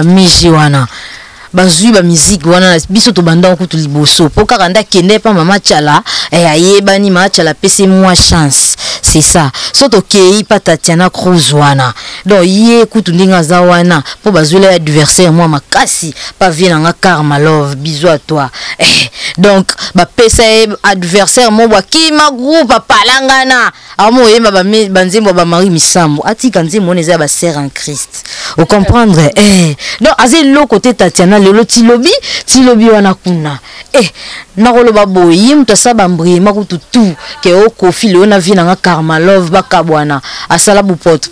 Mijiwana bazui ba musique wana biso to banda ko to liboso po kanda kende pa mama chala ayeba ni mama chala pese moi chance c'est ça soto kei pa Tatiana Cruz wana donc yé kutu ndinga za wana po bazui adversaire moi makasi pa vient nga Karma Love bisous à toi donc ba pese adversaire mo wa kima groupe palangana amo yema ba banzembo ba Marie Misambo atika nzembo neza ba sœur en Christ vous comprendre donc azé lo côté Tatiana lelo tilobi wana kuna na koloba boyi mtasaba mbri makutu tu ke oko fili ona vina nga Karma Love bakabwana asala bu pot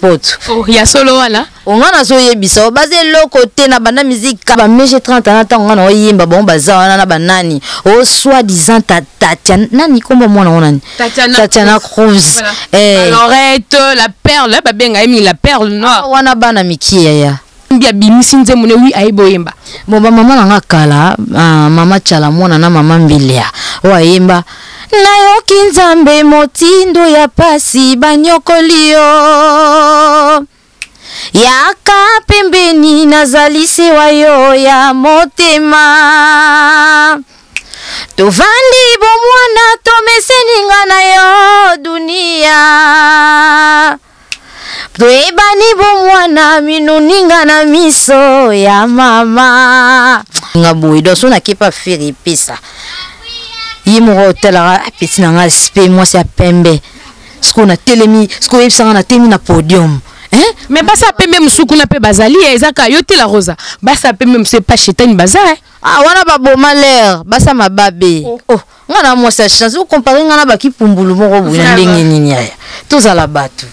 oh ya solo wala ongana so yebisa bazé lo côté na banda musique ba meje 30 ans ta ngana oyimba bon baza na banani o soit disant Tatiana nani komba mwana onani Tatiana Cruz Lorette la perle ba benga emi la perle noire wana bana mikia ya mbia bimisi nzembo ne wi aiboyemba bomba mama na ngakala mama chala mwana na mama mbilia wayemba nayoki nzambe motindo ya pasi banyokolio yaka pembeni nazalisi wayo ya motema tovandi bomwana tomeseninga na yo dunia Tuebani bomwana minuninga na miso ya mama ngaboy do sona kepa feri pesa yimo hotel a petit nga spe moi c'est pembe ce na telemi ce ko yebsanga na temi na podium mais basa pembe musuku na pe bazali ezaka yote la rosa basa pembe mse pas chetani bazar wana ba boma l'air basa mababe ngana moi sa chance vous comparer ngana ba kipumbulu moko buna ndenge nini aya tozala batu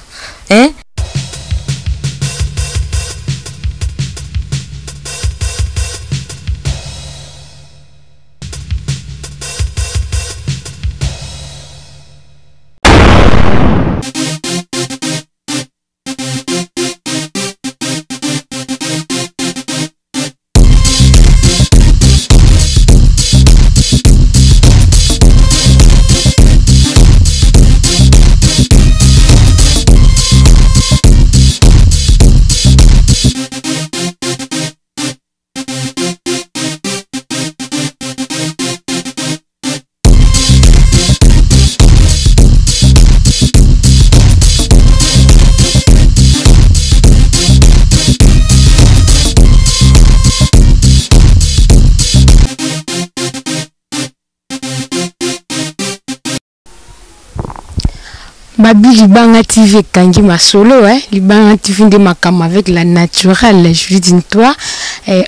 Babi Libanga TV kangi ma solo Libanga TV de makam avec la naturelle je lui dis toi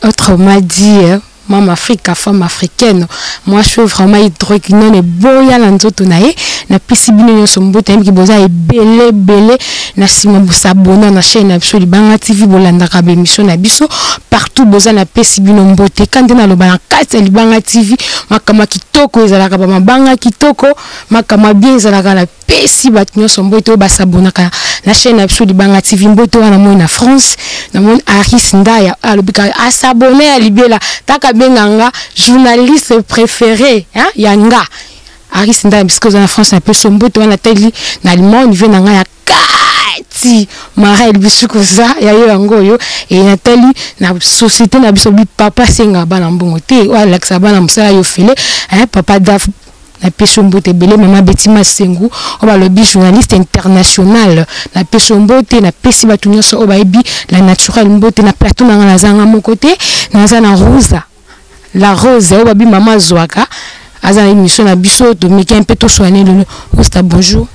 autrement dit Maman Africa, femme africaine. Moi, je suis vraiment hydroquinone et boya lanzoto nae. Na pisibino yo sombote qui boza e belé na sima bu s'abonner na chaîne absolue Libanga TV bolanda ka émission na biso partout boza na pisibino mbote kande na loba na kati Libanga TV makama kitoko ezalaka ba mabanga kitoko makama bien ezalaka la pesi batinyo sombote ba s'abonner na chaîne absolue Libanga TV mbote wana mo na France na mon Aris Ndaya alobika a s'abonner à libela taka benganga journaliste préféré yanga Aris Ndaya parce que en France un peu sombote wana teli na limon niveau nanga ya kati mara bisuko za ya yo yango yo et Nathalie na société na biso bi papa senga bana mbongo te wala laksa bana musala yo fele papa daf na pesombote belé mama Betima Sengu on va le journaliste international na pesombote na pesi batunyo so obaebi la naturelle mbote na plateau na zanga mon côté na zana rosa la rose obabi mama Zwaka azana émission na biso to meki un peu to soigner le Osta bonjour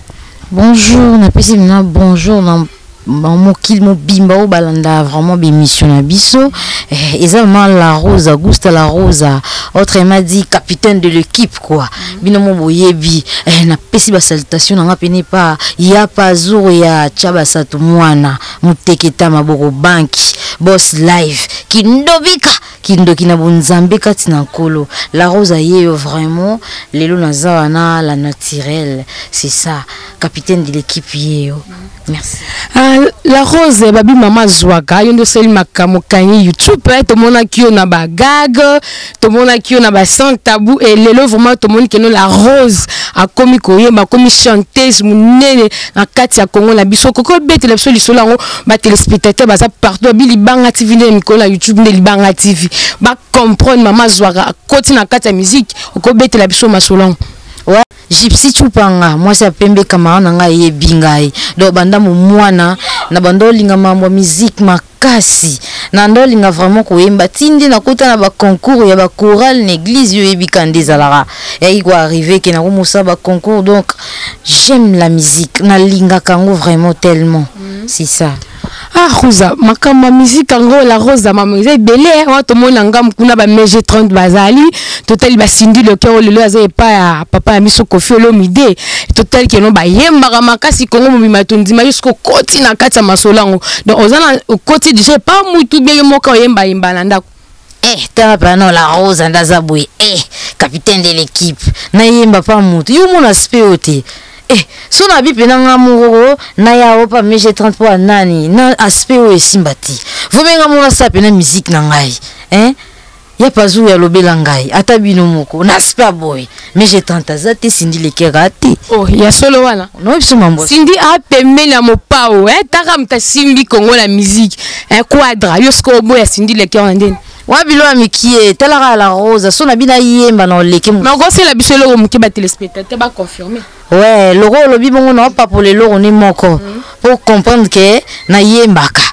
na pesi na bonjour na mokil mo bimba o balanda vraiment bémission na biso exactement la rose Augusta la rosa autrement dit capitaine de l'équipe quoi bino mo boyebi na pesi ba salutation nga pene pa ya pazuru ya chaba satu mwana muteketa maboko banki boss live kindobika kindoki na bonzambe kati na nkolo la rosa yeyo vraiment lelo na zawana la naturelle c'est ça capitaine de l'équipe yeyo Merci. La rose babi mama zwaka yondo seli makamo kanyi YouTube to mona kio na ba gag to mona kio na ba sans tabou et lelo vraiment to mona keno la rose a komi koyemba komi chanteuse munene na kati ya Congo na biso koko bete la biso lisolo ngo ba téléspectateur baza partout bi libanga TV ne mikola YouTube ne libanga TV ba comprendre mama zwaka koti na kati ya musique ko bete la biso masolong. Ouais, Gypsy Chupanga, moi c'est pembe kamara nanga ye bingai. Do banda mwana na bando linga mambo musique makasi. Na ndo linga vraiment koyemba tindi na kota na ba concours ya ba chorale l'église yo ebikande zalara. Ya iko arrivé ke na ko musa ba concours donc j'aime la musique na linga kango vraiment tellement. C'est ça. Ah Rosa, makamba musique ango la Rosa mama c'est belé wa to mona ngam kuna ba meje 30 bazali total ba sindi le cœur le aza pa papa ya miso kofi olomide total ke no ba yemba makasi kongo mo matondi ma jusqu'au koti na kati ya masolango donc ozana au koti déjà pas mutu bien moka yemba yemba na ndako. T'as pas non la Rose Ndazaboué, capitaine de l'équipe na yemba pa mutu yo mona speote. So na bipe na ngamuro na ya opa meje 30 pour nani na aspect o esimbati vomenga mona sape na musique na ngai ya pazu ya lobela ngai ata bino moko na aspect boy meje 30 azate sindi lekerati oh ya solo wana no biso mambo sindi a pembe na mopao taka mta simbi Congo la musique quadra yosko boy sindi leker ndeni wabilo amikie talaka la Rose so na bina yemba na leke mais on c'est la bisolo mo ke ba téléspectateur ba confirmer. Ouais, le rôle le bibongo non pas pour les loro ni moko pour comprendre que na yembaka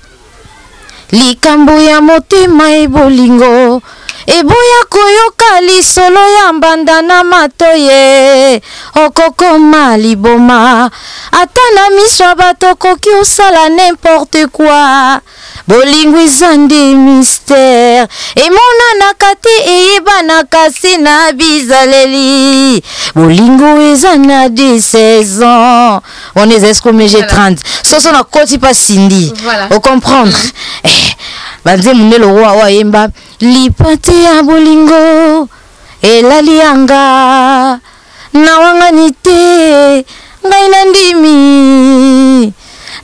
likambo ya motema ebolingo eboya koyoka lisolo ya mbanda na matoye okokoma liboma ata na miso bato koki osala n'importe quoi bolingo eza nde mystère emonanaka te eyebanaka se na bizaleli bolingo eza na 16 ans on est esco mais j'ai 30 soso na koti pa sindi au comprendre banze munelo wa yemba lipate ya bolingo elalianga na wangani te ngai na ndimi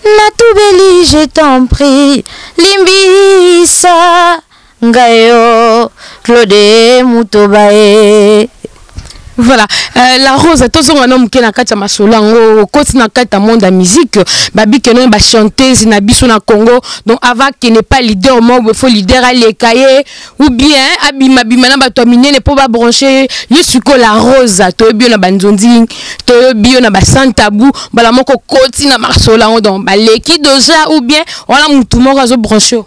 natubeli je t'en prie limbisa ngayo Claude Mutobae. Voilà, la Rose tous on homme qui na kati masolango koti na kati monde de musique babi que non ba chanteuse na biso na Congo donc avant qui n'est pas leader au monde il faut leader à l'écaillé ou bien abima bima na bato minene pour ba brancher yusuko la Rose to bio na banzondi to bio na ba sans tabou bala moko koti na masolango donc ba leki doja ou bien on a mutu moko azo brancher.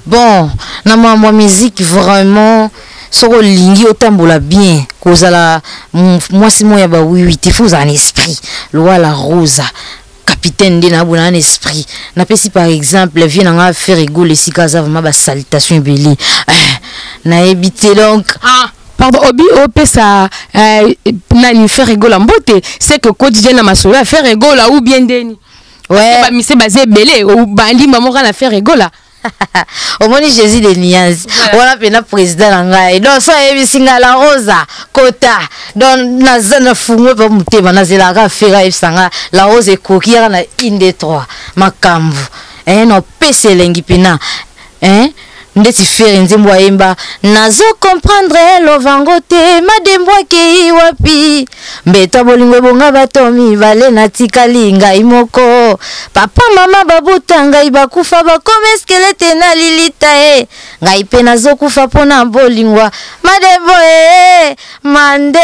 Bon na moi musique vraiment soko lingi otambola bien kozala moi si moi ya ba oui il faut un esprit loi la Rosa capitaine de na bona un esprit na pesi par exemple vient nga faire rigoler si kaza vraiment ba salutation belé na ebité donc pardon obi opé ça na faire rigoler mbote c'est que quotidien na masolo faire rigoler ou bien deni ouais ba mise basé belé ou bandi maman na faire rigoler. Au moins Jésus de Niaz on a pena président ngai donc ça ebisinga la Rosa kota donc nazana fumwe pa mutema nazela ka fera ebisanga la Rose ekokia na inde 3 makamvu no pese lengi pena ndeti faire nzembo yemba nazo comprendre lovango te madembo ke wapi mbeta bolingo bonga batomi vale na tikali ngai moko papa mama babuta ngai bakufa bakome skelete na lilita ngai pe nazo kufa pona bolingwa madembo mande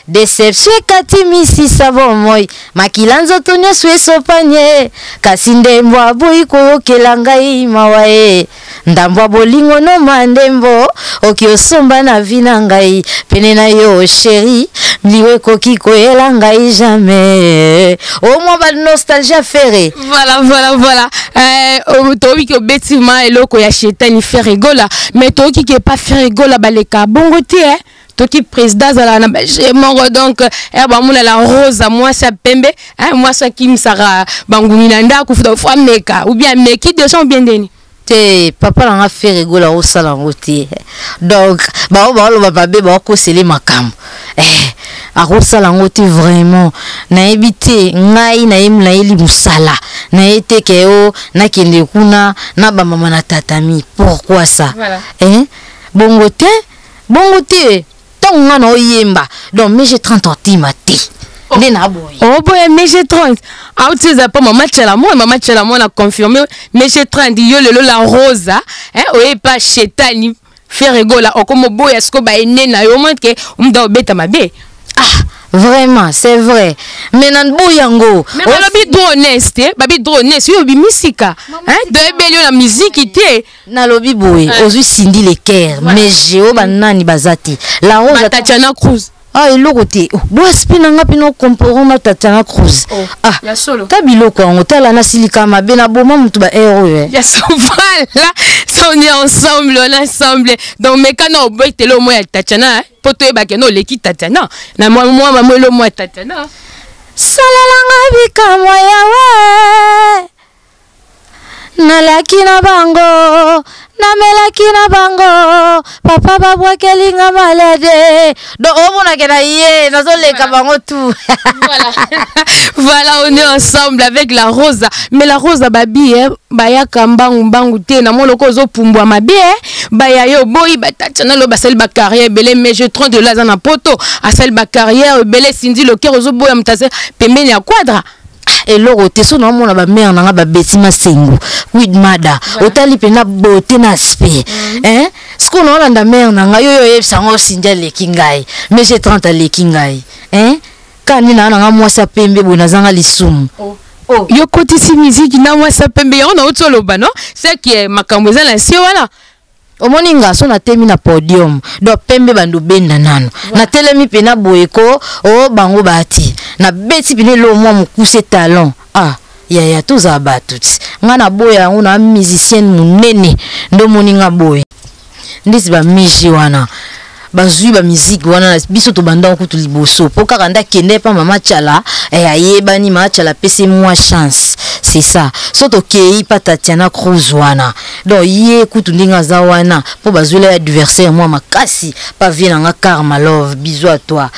deception katimisi savo moi makilanzo tonyo sweso panye kasinde mbwa bui kokela ngai mawae ndambwa bolingo no mandembo okiosomba na vina ngai pene na yo chéri liwe koki koela ngai jamais au moins ba nostalgie ferré voilà tobi ko betima eloko ya chetani faire rigola mais toki ke pas faire rigola baleka bongo te qui président à la mort donc la Rose moi ça pembe moi ça qui me sera banguninanda kufuta fois meka ou bien meki de son bien deni te papa la fait rigola au salon donc ba lo ba be ba ko sele makam akosala ngo te vraiment nayebi te ngai naeli musala naete ke o nakende kuna na ba mama na tatami pourquoi ça voilà. Bongo te tonga na oyemba donc mais j'ai 30 ans timate ndena boy oh boy mais j'ai 30 ah tu sais pas maman tchela moi a confirmé mais j'ai 30 yo lelo la rosa oye pas chetani faire rigola okomo boy esko ba enena yo montre que umda obeta mabe vraiment c'est vrai mais nan boyango mais balobi drôneste babi drôneste yo bimisika de ebelio la musique te na lobi boy ozui sindi le cœur mais géo banani bazati la rose Tatiana Cruz eloko te boa spina nga pino comporant na Tatiana Cruz ya solo ta biloko yango tala na silika mabe na boma mutu ba héros ya so voilà ça on est ensemble donc mekana obetelo mo ya Tatiana poto ebake no leki Tatiana na moi mamelo mo Tatiana salalanga bikamo yawe nalaki na bango namelaki na bango papa babwakelinga malade donc omonake na ye nazoleka bango tout voilà on est ensemble avec la Rosa mais la Rosa babi bayaka mbangu te na moloko ozopumbwa mabe baya yo boyi Tatiana lo basali ba carrière belé mais je 30 de la na poto asali ba carrière belé Cindy le cœur ozoboya mutase pembeni ya quadra eloko te so na mona ba mère nanga ba betima sengu with mada otali pena beauté na aspect siko na olanda mère nanga yo yebisango sinja leki ngai mais j'ai 30 leki ngai kani na nanga mwasa pembe bona zanga lisumu yo kotisi musique na mwasa pembe yo na otoloba no c'est que makambo za la si wana omoni ngaso na temi na podium do pembe bandu benda nano na telemi pena boyeko bango bati na beti pene lo mwa mukuse talent ya toza batuti nga na boya una musicienne munene ndo moni nga boy ndisi ba miji wana bazui ba musique wana biso to banda ko liboso po kaka nda kende pa mama chala ayebani mama chala pese moi chance c'est ça soto kei pa Tatiana Cruz wana donc ye kutu ndinga za wana po bazui la adversaire moi makasi pa vie nga Karma Love bisous à toi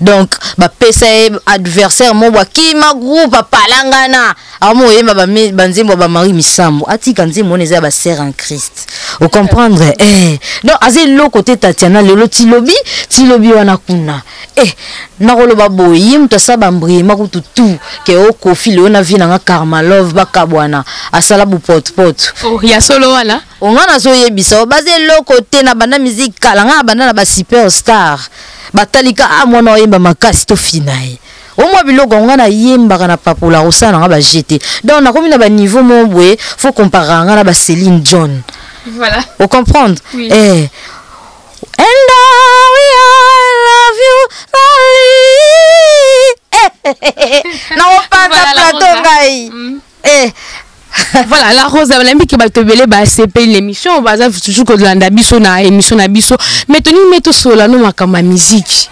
donc ba pesa adversaire mo bwa kima groupe palangana amo yemba ba banzembo ba Marie Misambo atika nzembo neza ba sœur en Christ vous comprendre donc azé lo côté Tatiana lelo tilobi wana kuna na koloba boyi mutasa mbri makutu tu ke okofi leo na vie nga Karma Love bakabwana asala bu pot ya solo wana ongana so yebisa baze lo côté na banda musique kala nga banda na ba superstar batalika mwana oyemba makasi to finaye omwa biloko ngana yemba na papola osana nga ba jeter donc na komi na ba niveau mombwe faut comparer nga na ba Céline John voilà vous comprendre oui. And I love you na opanda plateau ngai voilà la Rose alambi ki batobele ba CP l'émission baza toujours ko landa biso na émission na biso mais toni meto sola no makama musique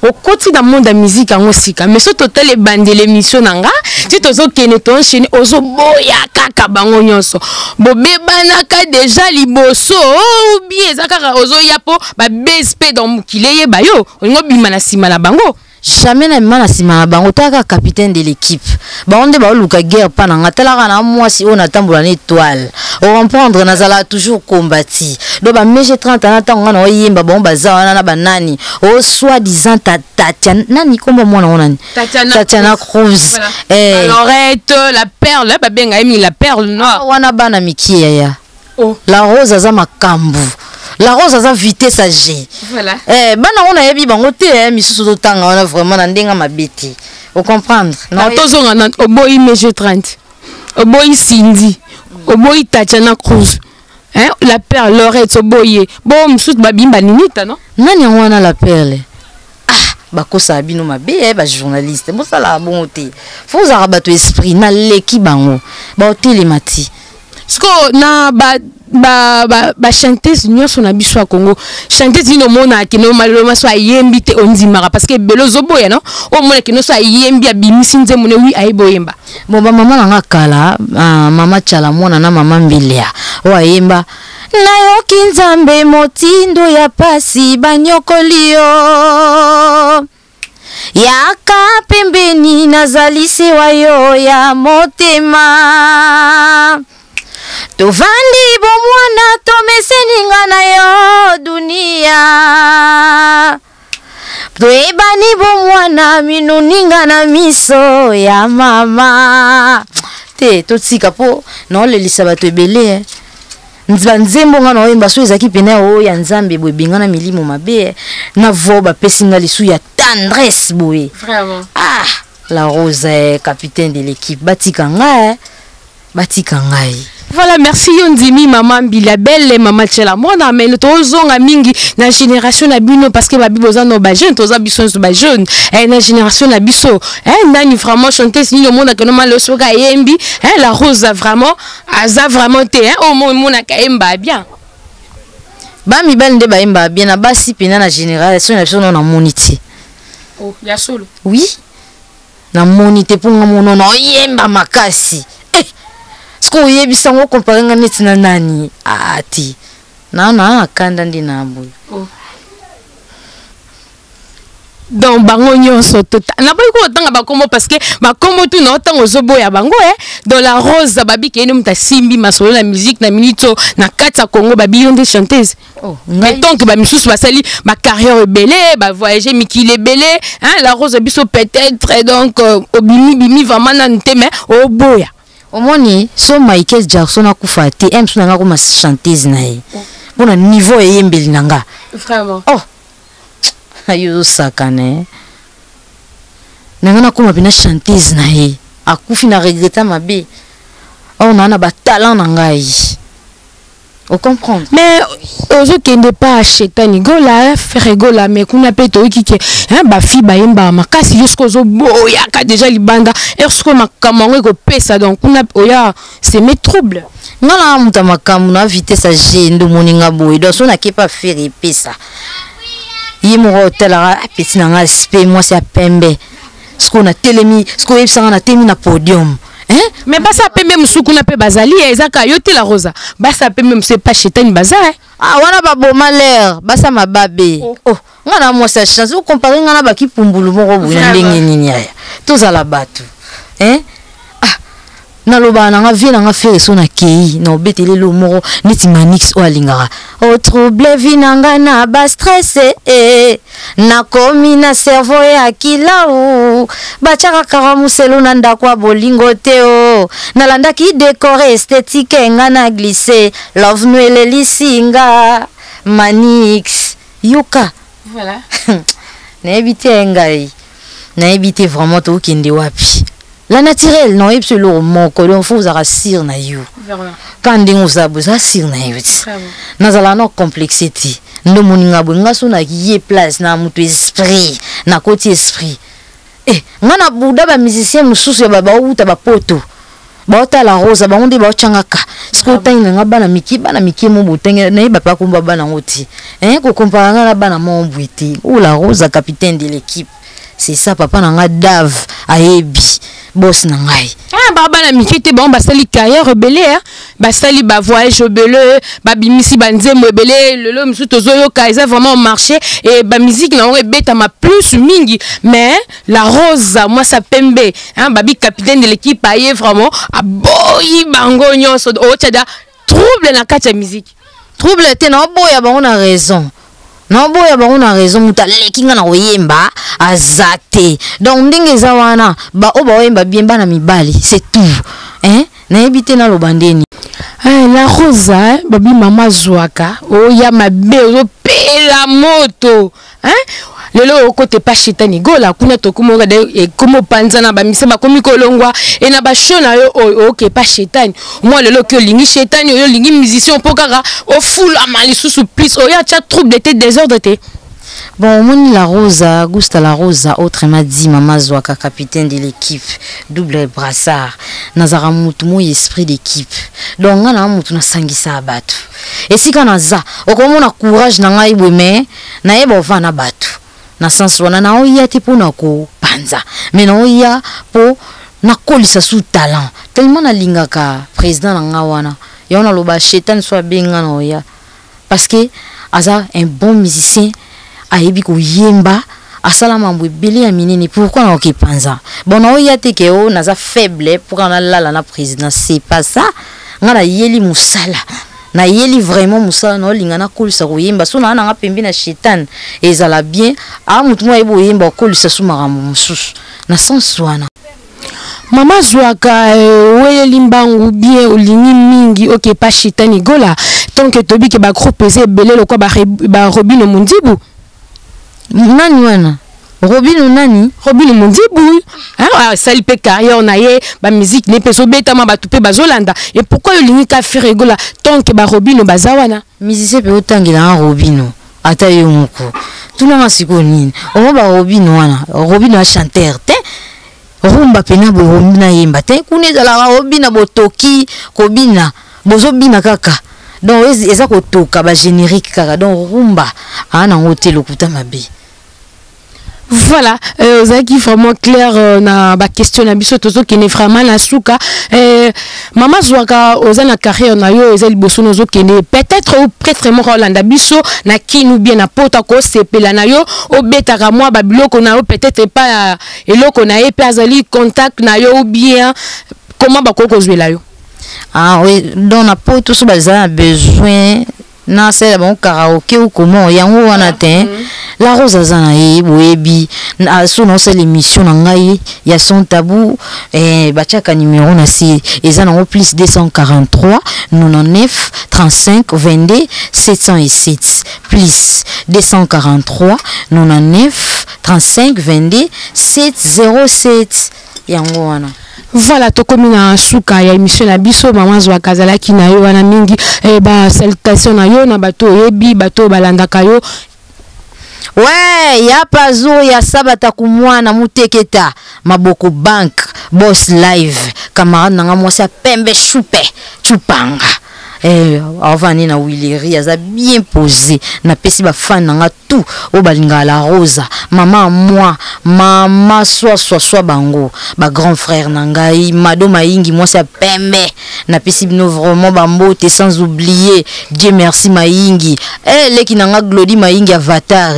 au côté dans monde de musique en osika mais so total bande l'émission nanga ti tozo kene to enchaîner ozo boya kaka bango nyonso bobebana ka déjà liboso ou bien zakaka ozo yapo ba BSP dans mukile ye bayo ngo bima na sima na bango jamais na mana sima bango taka capitaine de l'équipe onde ba luka guerre pa na talaka na mwasi on atambola na étoile on comprendre nazala toujours combattu do ba meje 30 ans tanga na oyimba bon baza na banani o soi-disant Tatiana nani kombo mwana onani Tatiana Cruz Lorette la perle ba benga emi la perle noire wana bana mikie ya la Rose za makambu la Rose a vitesse à G. Voilà. Bana on a yebi bango te misusu to tanga on a vraiment na ndenga mabeti. Vous comprendre? Non tozonga na oboyi meje 30. Oboyi Cindy. Oboyi Tatiana Cruz. La perle Lorette oboyi. Bon misusu babimba ninita non? Nani wana la perle? Bakosa abino mabe ba journaliste. Mo sala bon te. Faut za rabato esprit na leki bango. Ba telemati. Sko na ba chanteuse nyonso na biso ya Congo chanteuse ino mona ke no maloma so ayembi te ondimaka parce que belozo boya no o mona ke no so ayembi abimisi nzembo ne wi ayeboyemba bon ba mama nga kala mama chala mona na mama mbilia o ayemba nayoki nzambe motindo ya pasi banyokolio yaka pembeni nazalisi wa yo ya motema tovandi bomwana tomeseninga na yo dunia toebani bomwana minuninga na miso ya mama te totika po naolelisa bato ebele nzembo nga na oyemba so ezaki pene oyo ya nzambe boye bengana milimo mabe na vo bapesi nga lisu ya tendresse boye Vraiment. ah la Rose capitaine de l'équipe batika ngai. Voilà, merci Yondimi, maman Bila belle, maman Tchela. Moi, on a mais tozonga mingi na génération na bino parce que babi boza no ba jeune, toza biso no ba jeune. Na génération na biso, nani vraiment chanter si le monde a que no mal soka yembi, la Rose a vraiment te, au monde a kaemba bien. Ba mi belle nde ba yemba bien na basi pena na génération na biso no na moniti. Oh, ya solo. Oui. Na monité pour nga mono no yemba makasi. Sko yebisa ngo comparer neti na nani ati na kanda ndi na boy. Oh. Donc bango nyonso tota na boy ko tanga bakomo parce que bakomo tout na tanga ozoboya bango dans la Rose babi ke muta simbi masolo na musique na minito na kata Congo babi yonde chanteuse. Oh, mais donc ba misusu basali ba carrière belé ba voyager mikile belé la Rose biso peut-être donc bimi vraiment na nteme oboya. Omoni so Michael Jackson akufa te emsu nanga ko ma chanteuse na ye. Bona niveau eyembeli nanga. Vraiment. Oh. Ayo sakane. Nanga na kuma bina chanteuse na ye. Akufi na regretta mabe. Oh nana ba talent nanga yi. On comprend. Mais ozo kende pas acheter ni gola faire gola mais kuna pe to kike ba fi ba yemba makasi jusqu'au zo boya ka déjà libanda est-ce que makamango ko pesa donc kuna oya c'est mes troubles ngala muta makamu na vitesse a jendo moninga boy donc so na ke pas faire pesa yimo hotel a petit na nga spe moi c'est à pembe ce qu'on a telemi ce qu'on yebisa na temi na podium. Mais bah ça peut même sous qu'on appelle bazali et ça kayote la rosa bah ça peut même c'est pas chétane bazar ah wana ba bon malheur bah ça ma babé oh ngana moi sa chance vous comparer ngana ba ki pumbulu moko buna ndenge nini ya tozala batu naloba na nga vie na nga faire so na kei na obetele lo moko neti manix o alingara o trouble vie na nga na ba stress na komi na cerveau ya kilau bachaka karamuselo na ndakwa bolingo te o nalanda ki décor esthétique nga na glisser love noele lisinga manix yuka voilà na éviter ngai na éviter vraiment to kende wapi. La naturelle, non, et le mot que l'on faut rassir na you. Quand on vous a besoin rassir na you. Nous allons nos complexité. Nous moninga bunga sona yé place na mutu esprit, na côté esprit. Ngana buda ba musicien mususu ya baba uta ba poto. Ba ota la Rose ba onde ba changaka. Siko tanga nga bana miki mo botenge na ba pa kumba bana ngoti. Ko compara na bana mo mbwiti. Ou la Rose capitaine de l'équipe. C'est ça papa na nga Dave ayebi. Boss na ngai baba na mikete bon basali carrière rebelle basali ba voyage rebelle ba bimisi banzemo rebelle lelo msu tozoyo kaisa vraiment marché et ba musique na rebeta ma plus mingi mais la Rose moi ça pembe babi capitaine de l'équipe aye vraiment a boyi bango nyonso o tchada trouble na kati ya musique trouble te na boya bango na raison. Non boya ba on a raison muta lekinga na oyemba azate donc ndenge za wana ba o ba oyemba bien bana mibali c'est tout na ebité na lobandeni la Rose babi mama zwaka oya mabe o pela moto lelo côté pas chetani gola kuna to kumoga de comme panzana ba misema komi kolongwa et na ba shona yo OK pas chetani moi lelo que lingi chetani yo lingi musicien pokara au full amali sous plus oya cha trouble d'été désordre té bon moni la Rosa Gusta la Rosa autrement dit mama zwaka capitaine de l'équipe double brassard nazara mutu mo esprit d'équipe donc ngana mutu na sangisa batu et si kana za okomona courage na ngai bweme na yeba vana batu na sens wana na oya te po na ko panza mais na oya po na kolisa sous talent tellement na lingaka président na nga wana ya na loba shetan soit benga na oya parce que aza un bon musicien ayebi ko yemba asala mambo ebele ya minene pourquoi na okipanza bon na oya te ke o naza faible pour na lala na président c'est pas ça ngana yeli musala na yeli vraiment musala na olinga na kolisa koyemba so na nga pembe na shetani ezala bien a mutu mo yebo yemba kolisa so makambo mususu na sens wana. Mama Zwaka weye limbangu bien olingi mingi ok pas shetani gola tant que tobi ke ba groupe eze belé lokwa ba Robino Mundibu nani wana Robino nani Robino Mundibu ah sali pe carrière na ye ba musique ne peso beta ma batupe bazolanda et pourquoi olingi ka faire gola tant que ba Robino bazawana musicien pe otangela Robino ata yo moko tuna masiko nini o ba Robino wana Robino a chanteur te rumba pena bo Robino yemba te kuneza la Robino botoki kobina bozobina kaka donc eza kotoka ba générique kaka donc rumba ana hotel okuta mabe. Voilà, qui vraiment clair na ba question na biso tozo qui ne vraiment na suka Mama Zwaka ozana carrière na yo ezali boso nozo kene peut-être ou peut-être mo Rolanda biso na kinu bien na pota ko sepela na yo obetaka moi ba biloko na yo peut-être pas eloko na ye pe azali contact na yo ou bien comment ba ko kozwela yo. Ah oui, donc na poto so bazana besoin na c'est bon karaoké ou comment yango wana te la rose azana ye boyebi na so non c'est l'émission na ngai ya son tabou bachaka numéro na si ezana au plus 243 99 35 22 707 plus 243 99 35 22 707 yango wana. Voilà, to comme na suka ya émission na biso Mama Zwaka zalaki na yo wana mingi ba salutation na yo na bato yebi bato balandaka yo. Ouais, ya pazo ya sabata kumwana muteketa maboko bank boss live camarade nanga mwasi pembe chupe chupanga avant na Willery aza bien posé na pesi ba fan nanga tout o balinga la rosa maman moi mama soit bango ba grand frère nangai mado maingi moi c'est pembe na pesi bino vraiment bambote sans oublier Dieu merci maingi leki nanga Glody maingi avatar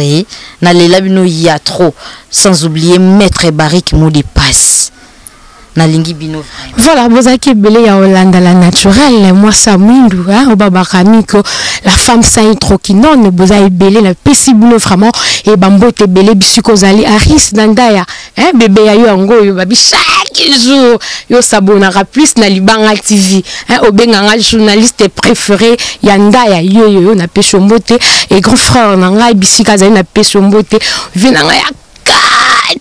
na lela bino ya trop sans oublier maître Barik mot de passe. Voilà, vous avez belé ya Hollande la naturelle, moi ça mwindu, au baba kamiko, la femme ça trop qui non, vous avez belé la possible vraiment et bambo te belé bisuko zali aris dandaya, bébé ya yo ango yo babi chaque jour yo sabonara plus na Libanga TV, obenganga journaliste préféré yandaya yo na pesho mbote et grand frère nanga bisika zali na pesho mbote, vinanga ya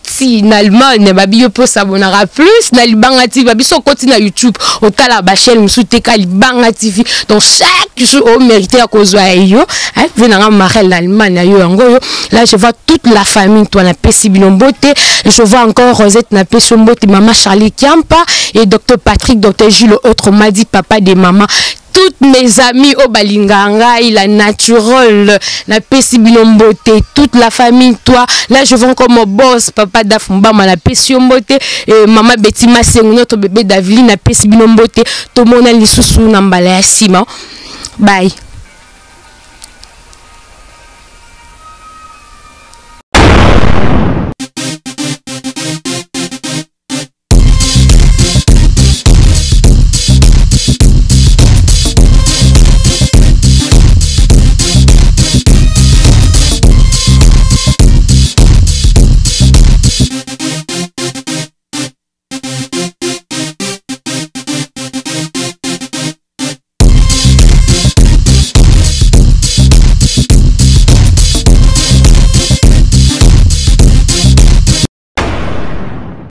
si na Allemagne babi yo po sabonara plus na Libanga TV babi so continue na YouTube otala ba chaîne musuté ka Libanga TV donc chaque jour au mérité à cause yo venanga marel na Allemagne yo ngo yo là je vois toute la famille toi na Pesibino Mbote je vois encore Rosette na Pesibino Mbote maman Charlie Kiampa et docteur Patrick docteur Gilles autre m'a dit papa des mamans toutes mes amis au Balinganga, il a naturel, la Pesibino Mbote, toute la famille, toi, là je vois comme boss, papa Dafumba, la Pesibino Mbote, et maman Betty Massé, notre bébé Davili, la Pesibino Mbote, tout le monde a les sous-sous, n'emballé à Simon. Bye.